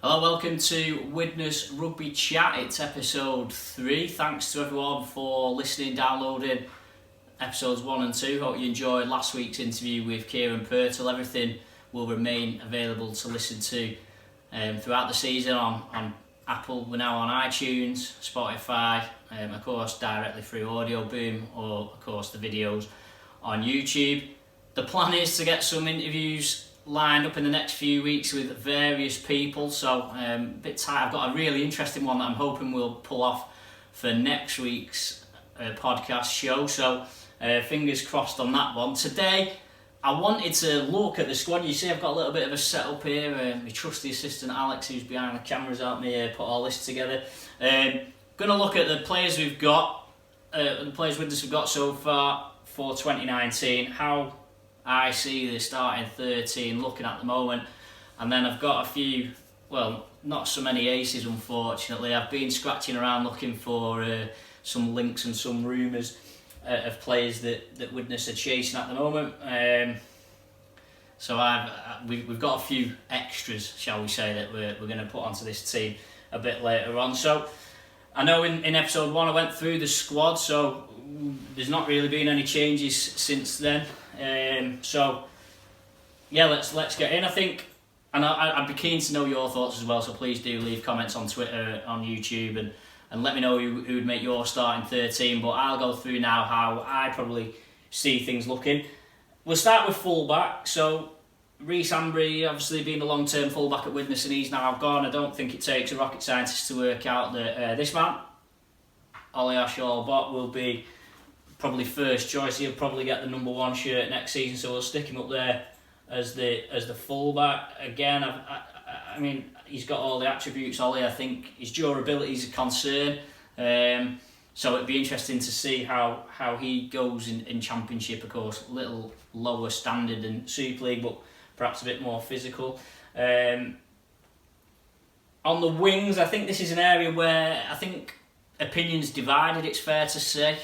Hello, welcome to Widnes Rugby Chat. It's episode 3. Thanks to everyone for listening, downloading episodes 1 and 2. Hope you enjoyed last week's interview with Kieran Purtle. Everything will remain available to listen to throughout the season on Apple. We're now on iTunes, Spotify, of course directly through Audio Boom, or of course the videos on YouTube. The plan is to get some interviews lined up in the next few weeks with various people, so a bit tight. I've got a really interesting one that I'm hoping we'll pull off for next week's podcast show, so fingers crossed on that one. Today I wanted to look at the squad. You see I've got a little bit of a setup here. My trusty assistant Alex, who's behind the cameras, helped me put all this together. Going to look at the players we've got, the players with us we've got so far for 2019, how I see the starting 13 looking at the moment, and then I've got a few, well, not so many aces unfortunately. I've been scratching around looking for some links and some rumours of players that Widnes are chasing at the moment. So we've got a few extras, shall we say, that we're going to put onto this team a bit later on. So I know in episode 1 I went through the squad, so there's not really been any changes since then. So yeah, let's get in. I think, and I'd be keen to know your thoughts as well, so please do leave comments on Twitter, on YouTube, and let me know who would make your starting 13. But I'll go through now how I probably see things looking. We'll start with fullback. So Reece Ambry, obviously being the long-term fullback at Widnes, and he's now gone. I don't think it takes a rocket scientist to work out that this man, Ollie Ashall-Bott, will be probably first choice. He'll probably get the number 1 shirt next season, so we'll stick him up there as the fullback. Again, I mean, he's got all the attributes, Ollie. I think his durability is a concern, so it'd be interesting to see how he goes in Championship. Of course, a little lower standard than Super League, but perhaps a bit more physical. On the wings, I think this is an area where I think opinions divided, it's fair to say,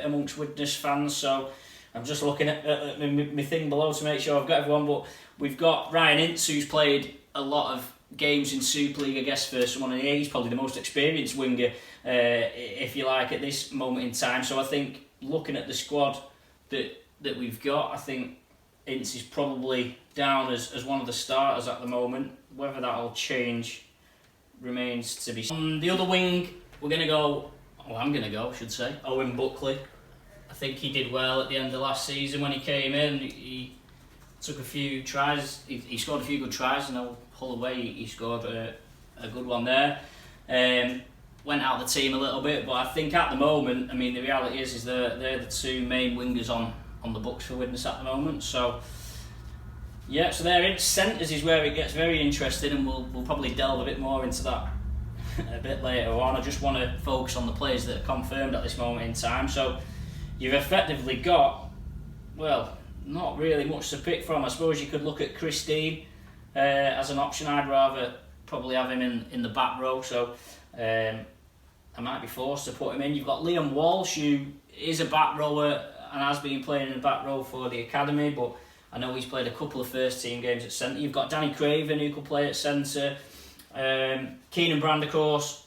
amongst Widnes fans. So I'm just looking at my thing below to make sure I've got everyone, but we've got Ryan Ince, who's played a lot of games in Super League. I guess for someone in the he's probably the most experienced winger, if you like, at this moment in time. So I think looking at the squad that we've got, I think Ince is probably down as one of the starters at the moment. Whether that'll change remains to be seen. On the other wing, I'm going to go, I should say, Owen Buckley. I think he did well at the end of last season when he came in. He took a few tries. He scored a few good tries, and Hull away he scored a good one there. Went out of the team a little bit, but I think at the moment, I mean, the reality is they're the two main wingers on the books for Widnes at the moment. So yeah, so they're in centres is where it gets very interesting, and we'll probably delve a bit more into that a bit later on. I just want to focus on the players that are confirmed at this moment in time. So you've effectively got, well, not really much to pick from. I suppose you could look at Krisnan as an option. I'd rather probably have him in the back row, so I might be forced to put him in. You've got Liam Walsh, who is a back rower and has been playing in the back row for the academy, but I know he's played a couple of first team games at centre. You've got Danny Craven, who could play at centre. Keenan Brand, of course,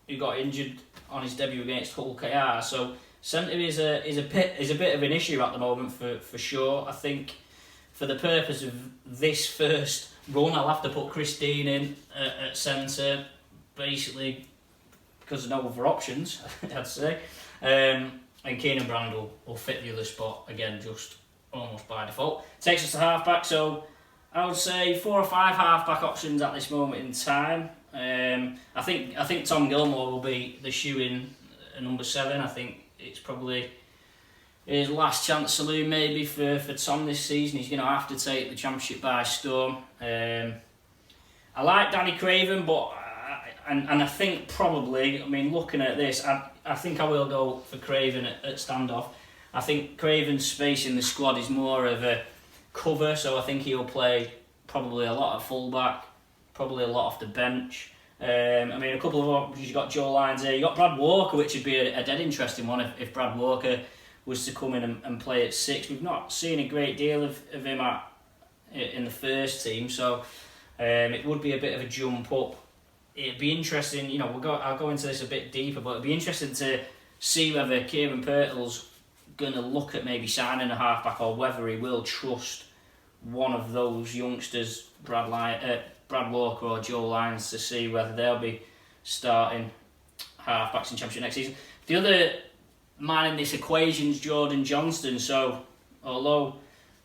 who got injured on his debut against Hull KR. So centre is a bit of an issue at the moment for sure. I think for the purpose of this first run, I'll have to put Krisnan in at centre, basically because there's no other options, I'd say. And Keenan Brand will fit the other spot again, just almost by default. Takes us to half-back, so I would say 4 or 5 half-back options at this moment in time. I think Tom Gilmore will be the shoe-in number 7. I think it's probably his last chance saloon maybe for Tom this season. He's going to have to take the Championship by storm. I like Danny Craven, but I think probably, I mean, looking at this, I think I will go for Craven at standoff. I think Craven's space in the squad is more of a cover, so I think he'll play probably a lot of fullback, probably a lot off the bench. I mean, a couple of options. You've got Joe Lyons here. You've got Brad Walker, which would be a dead interesting one if Brad Walker was to come in and play at 6. We've not seen a great deal of him in the first team, so It would be a bit of a jump up. It'd be interesting, you know, I'll go into this a bit deeper, but it'd be interesting to see whether Kieran Pirtle's going to look at maybe signing a halfback, or whether he will trust one of those youngsters, Brad Walker or Joe Lyons, to see whether they'll be starting halfbacks in Championship next season. The other man in this equation is Jordan Johnston. So although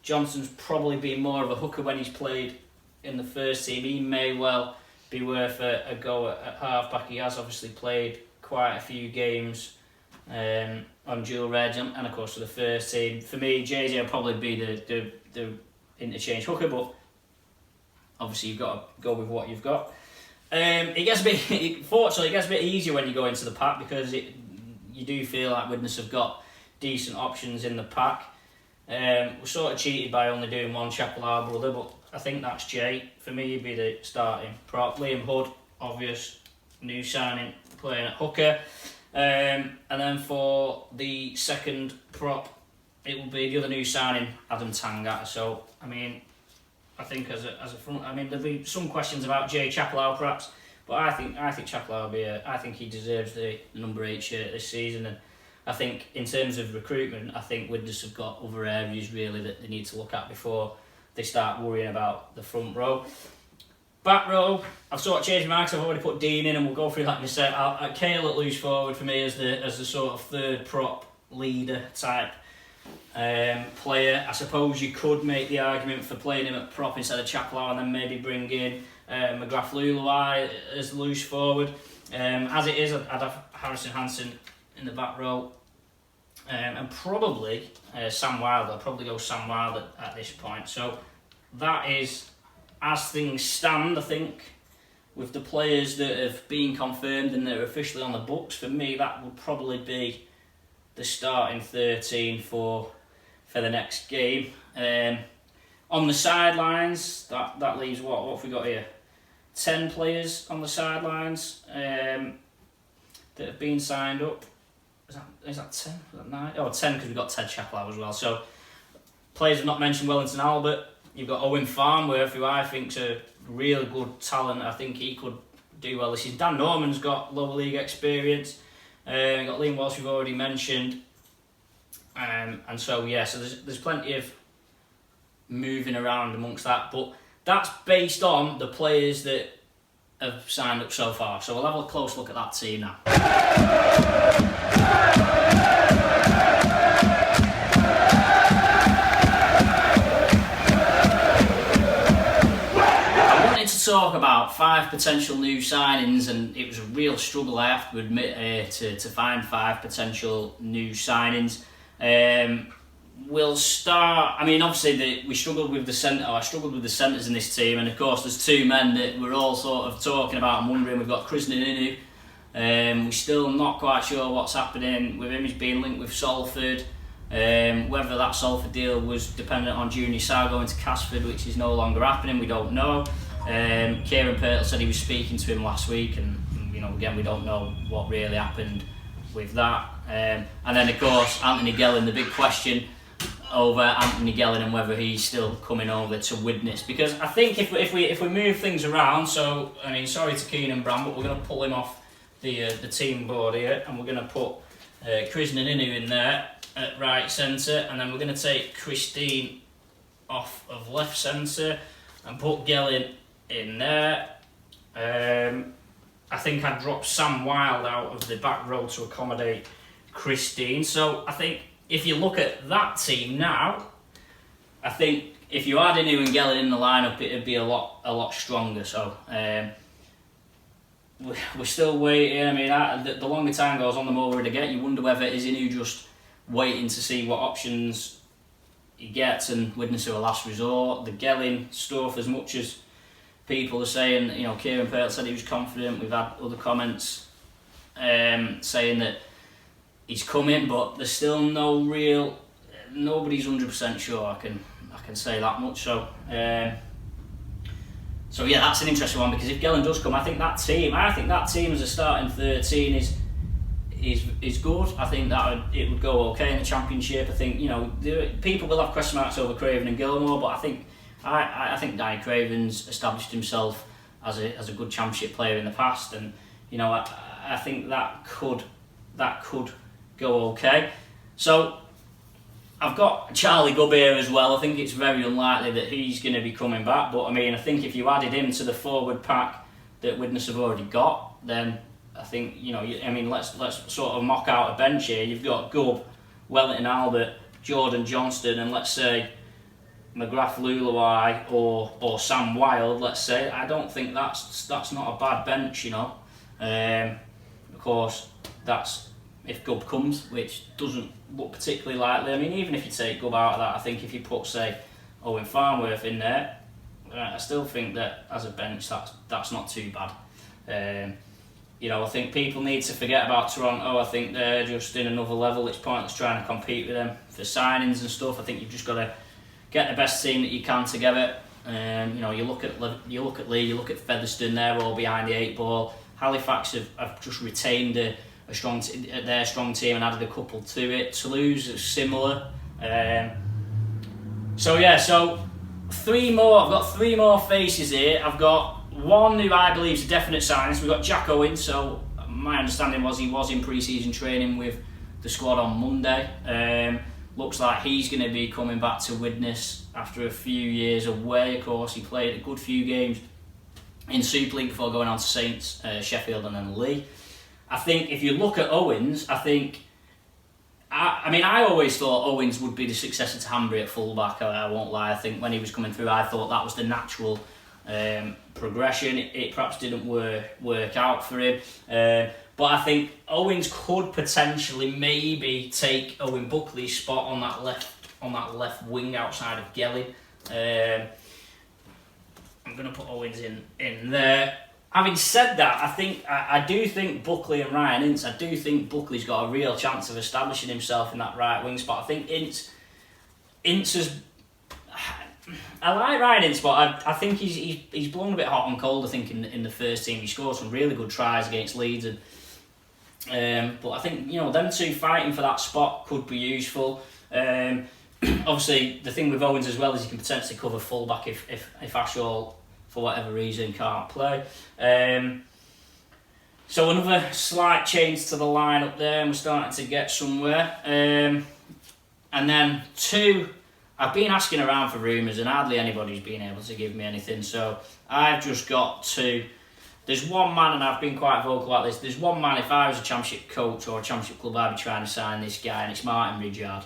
Johnston's probably been more of a hooker when he's played in the first team, he may well be worth a go at halfback. He has obviously played quite a few games on dual reg, and of course for the first team. For me, JJ will probably be the interchange hooker, but obviously you've got to go with what you've got. It gets a bit easier when you go into the pack, because you do feel like Widnes have got decent options in the pack. We're sort of cheated by only doing one Chapel brother, but I think that's Jay. For me, he'd be the starting prop. Liam Hood, obvious new signing, playing at hooker. And then for the second prop, it will be the other new signing, Adam Tangata. So, I mean, I think as a front, I mean, there'll be some questions about Jay Chapel perhaps, but I think Chapel will be I think he deserves the number 8 shirt this season. And I think in terms of recruitment, I think Widnes have got other areas really that they need to look at before they start worrying about the front row. Back row, I've sort of changed my mind because I've already put Dean in, and we'll go through that in a sec. Kale at loose forward for me as the sort of third prop leader type player. I suppose you could make the argument for playing him at prop instead of Chapel, and then maybe bring in McGrath Luluai as loose forward. As it is, I'd have Harrison Hansen in the back row. And probably Sam Wilder. I'll probably go Sam Wilder at this point. So that is, as things stand, I think, with the players that have been confirmed and that are officially on the books, for me that would probably be the starting 13 for the next game. On the sidelines, that leaves what have we got here? 10 players on the sidelines that have been signed up. Is that 10? Is that 9? Oh, 10 because we've got Ted Chapel as well. So players have not mentioned Wellington Albert. You've got Owen Farnworth, who I think's a really good talent. I think he could do well this season. Dan Norman's got lower league experience. You've got Liam Walsh, we've already mentioned. And so there's plenty of moving around amongst that. But that's based on the players that have signed up so far. So we'll have a close look at that team now. Talk about 5 potential new signings, and it was a real struggle, I have to admit, to find 5 potential new signings. We'll start. I mean, obviously we struggled with the centre. I struggled with the centres in this team, and of course there's 2 men that we're all sort of talking about and wondering. We've got Krisnan. We're still not quite sure what's happening with him. He's being linked with Salford. Whether that Salford deal was dependent on Junior Sal going to Casford, which is no longer happening, we don't know. Kieran Pirtle said he was speaking to him last week, and again we don't know what really happened with that. And then of course Anthony Gelling, the big question over Anthony Gelling and whether he's still coming over to Widnes, because I think if we move things around, so I mean, sorry to Keenan Brand, but we're going to pull him off the team board here, and we're going to put Krisnan in there at right centre, and then we're going to take Christine off of left centre and put Gelling in there. I think I'd drop Sam Wild out of the back row to accommodate Christine. So I think if you look at that team now, I think if you had Inu and Gelling in the lineup, it'd be a lot stronger. So we're still waiting. I mean, the longer time goes on, the more we're to get. You wonder whether is Inu just waiting to see what options he gets, and Widnes are a last resort. The Gelling stuff, as much as people are saying, Kieran Pirtle said he was confident. We've had other comments saying that he's coming, but there's still nobody's 100% sure. I can say that much. So yeah, that's an interesting one, because if Gelling does come, I think that team as a starting 13 is good. I think that it would go okay in the Championship. I think people will have question marks over Craven and Gilmore, but I think I think Danny Craven's established himself as a good championship player in the past, and I think that could go okay. So I've got Charlie Gubb here as well. I think it's very unlikely that he's going to be coming back, but I think if you added him to the forward pack that Widnes have already got, then I think let's sort of mock out a bench here. You've got Gubb, Wellington Albert, Jordan Johnston, and let's say McGrath Luluai or Sam Wilde. Let's say I don't think that's not a bad bench. Of course, that's if Gubb comes, which doesn't look particularly likely. Even if you take Gubb out of that, I think if you put, say, Owen Farnworth in there, I still think that as a bench, that's not too bad. I think people need to forget about Toronto. I think they're just in another level. It's pointless trying to compete with them for signings and stuff. I think you've just got to get the best team that you can together. You look at Lee, you look at Featherstone. They're all behind the 8 ball. Halifax have just retained their strong team and added a couple to it. Toulouse is similar. So 3 more. I've got 3 more faces here. I've got one who I believe is a definite signing. So we've got Jack Owens. So my understanding was he was in pre-season training with the squad on Monday. Looks like he's going to be coming back to Widnes after a few years away. Of course, he played a good few games in Super League before going on to Saints, Sheffield, and then Lee. I think if you look at Owens, I always thought Owens would be the successor to Hanbury at fullback. I won't lie. I think when he was coming through, I thought that was the natural progression. It perhaps didn't work out for him. But I think Owens could potentially maybe take Owen Buckley's spot on that left wing outside of Gelling. I'm going to put Owens in there. Having said that, I do think Buckley and Ryan Ince, I do think Buckley's got a real chance of establishing himself in that right wing spot. I think Ince has... I like Ryan Ince, but I think he's blown a bit hot and cold. I think in the first team he scored some really good tries against Leeds, but I think them two fighting for that spot could be useful. Obviously, the thing with Owens as well is he can potentially cover fullback if Ashall for whatever reason can't play. So another slight change to the lineup there, and we're starting to get somewhere. And then 2. I've been asking around for rumours and hardly anybody's been able to give me anything, so I've just got 2. There's one man, and I've been quite vocal about this, there's one man, if I was a championship coach or a championship club, I'd be trying to sign this guy, and it's Martin Ridyard.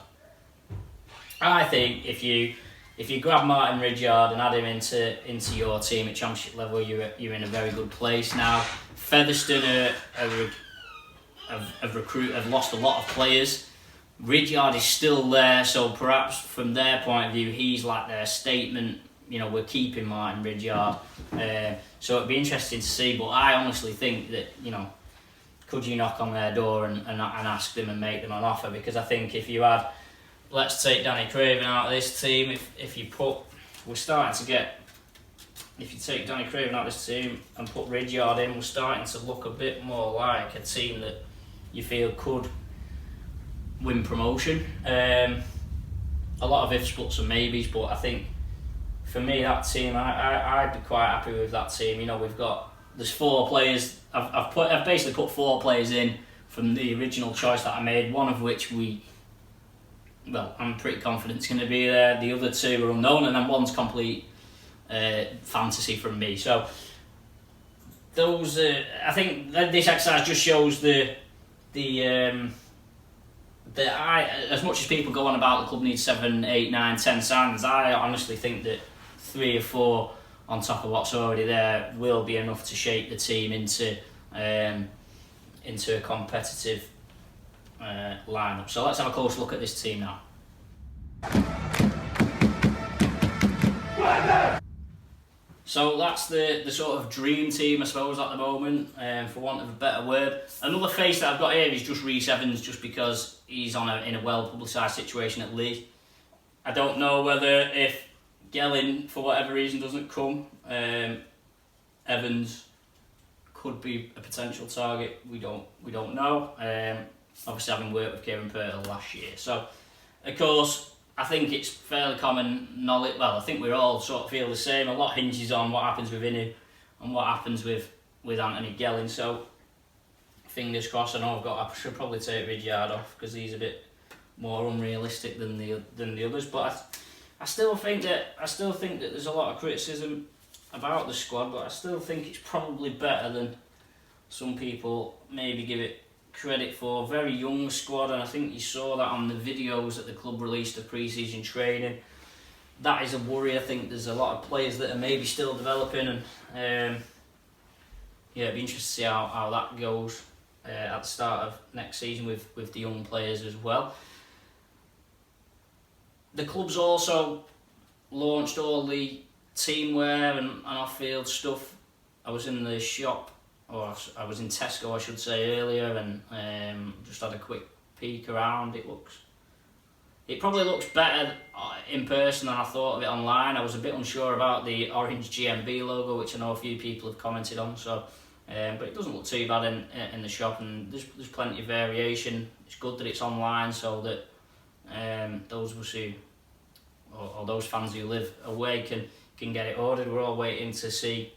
I think if you grab Martin Ridyard and add him into your team at championship level, you're in a very good place. Now, Featherstone have lost a lot of players. Ridyard is still there, so perhaps from their point of view, he's like their statement. We're keeping Martin Ridyard. So it'd be interesting to see. But I honestly think that could you knock on their door and ask them and make them an offer? Because I think if you had, let's take Danny Craven out of this team. If you take Danny Craven out of this team and put Ridyard in, we're starting to look a bit more like a team that you feel could win promotion. A lot of ifs, buts and maybes, but I think for me that team, I'd be quite happy with that team. There's 4 players. I've basically put 4 players in from the original choice that I made. One of which I'm pretty confident it's going to be there. The other 2 are unknown, and then one's complete fantasy from me. So those, I think this exercise just shows as much as people go on about the club needs 7, 8, 9, 10 signings, I honestly think that 3 or 4 on top of what's already there will be enough to shape the team into a competitive lineup. So let's have a close look at this team now. So that's the sort of dream team, I suppose, at the moment, for want of a better word. Another face that I've got here is just Rhys Evans, just because he's in a well-publicised situation at Lee. I don't know whether if Gelling, for whatever reason, doesn't come, Evans could be a potential target. We don't know. Obviously, having worked with Kieran Purtle last year. So, of course, I think it's fairly common knowledge. Well, I think we all sort of feel the same. A lot hinges on what happens with Inu and what happens with Anthony Gelling. So fingers crossed. I know I should probably take Ridyard off because he's a bit more unrealistic than the others. But I still think that there's a lot of criticism about the squad. But I still think it's probably better than some people maybe give it credit for. Very young squad, and I think you saw that on the videos that the club released of pre-season training. That is a worry. I think there's a lot of players that are maybe still developing, and it'd be interesting to see how that goes at the start of next season with the young players as well. The club's also launched all the teamwear and off-field stuff. I was in the shop, or I was in Tesco I should say earlier, and just had a quick peek around. It probably looks better in person than I thought of it online. I was a bit unsure about the orange GMB logo, which I know a few people have commented on, so but it doesn't look too bad in the shop, and there's plenty of variation. It's good that it's online so that those of us who, or those fans who live away can get it ordered. We're all waiting to see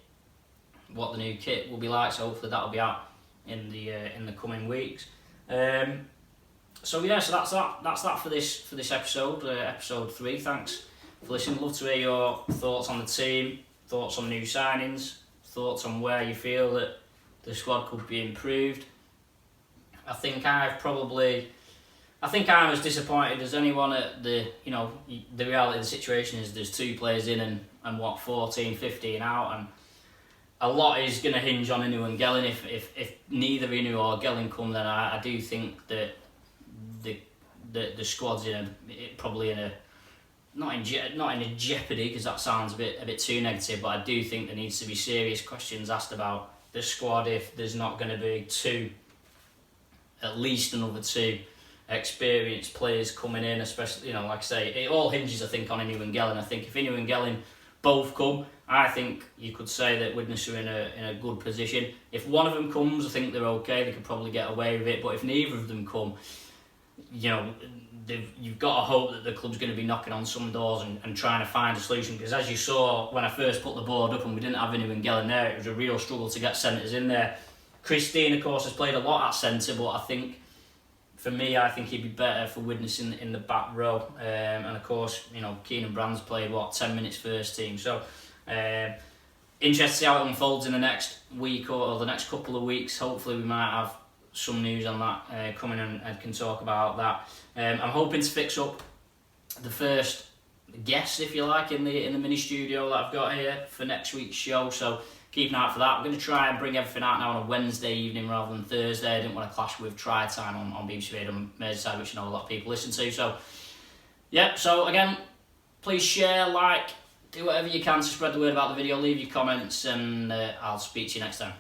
what the new kit will be like, so hopefully that'll be out in the coming weeks. So that's that for this episode, episode 3. Thanks for listening. Love to hear your thoughts on the team, thoughts on new signings, thoughts on where you feel that the squad could be improved. I think I'm as disappointed as anyone at the reality of the situation is there's 2 players in and 14, 15 out, and a lot is going to hinge on Inu and Gelling. If neither Inu or Gelling come, then I do think that the squad's probably in a not in a jeopardy, because that sounds a bit too negative, but I do think there needs to be serious questions asked about the squad if there's not going to be at least another 2 experienced players coming in, especially, like I say, it all hinges, I think, on Inu and Gelling. I think if Inu and Gelling both come, I think you could say that Widnes are in a good position. If one of them comes, I think they're okay, they could probably get away with it, but if neither of them come, you've got to hope that the club's going to be knocking on some doors and trying to find a solution, because as you saw when I first put the board up and we didn't have Inu and Gelling there, it was a real struggle to get centres in there. Krisnan, of course, has played a lot at centre, but I think he'd be better for Widnes in the back row. And of course, Keenan Brand's played 10 minutes first team. So interested to see how it unfolds in the next week or the next couple of weeks. Hopefully we might have some news on that coming and can talk about that. I'm hoping to fix up the first guest, if you like, in the mini studio that I've got here for next week's show. So keep an eye out for that. I'm going to try and bring everything out now on a Wednesday evening rather than Thursday. I didn't want to clash with try time on BBC Radio Merseyside, which I know a lot of people listen to. So so again, please share, like, do whatever you can to spread the word about the video. Leave your comments, and I'll speak to you next time.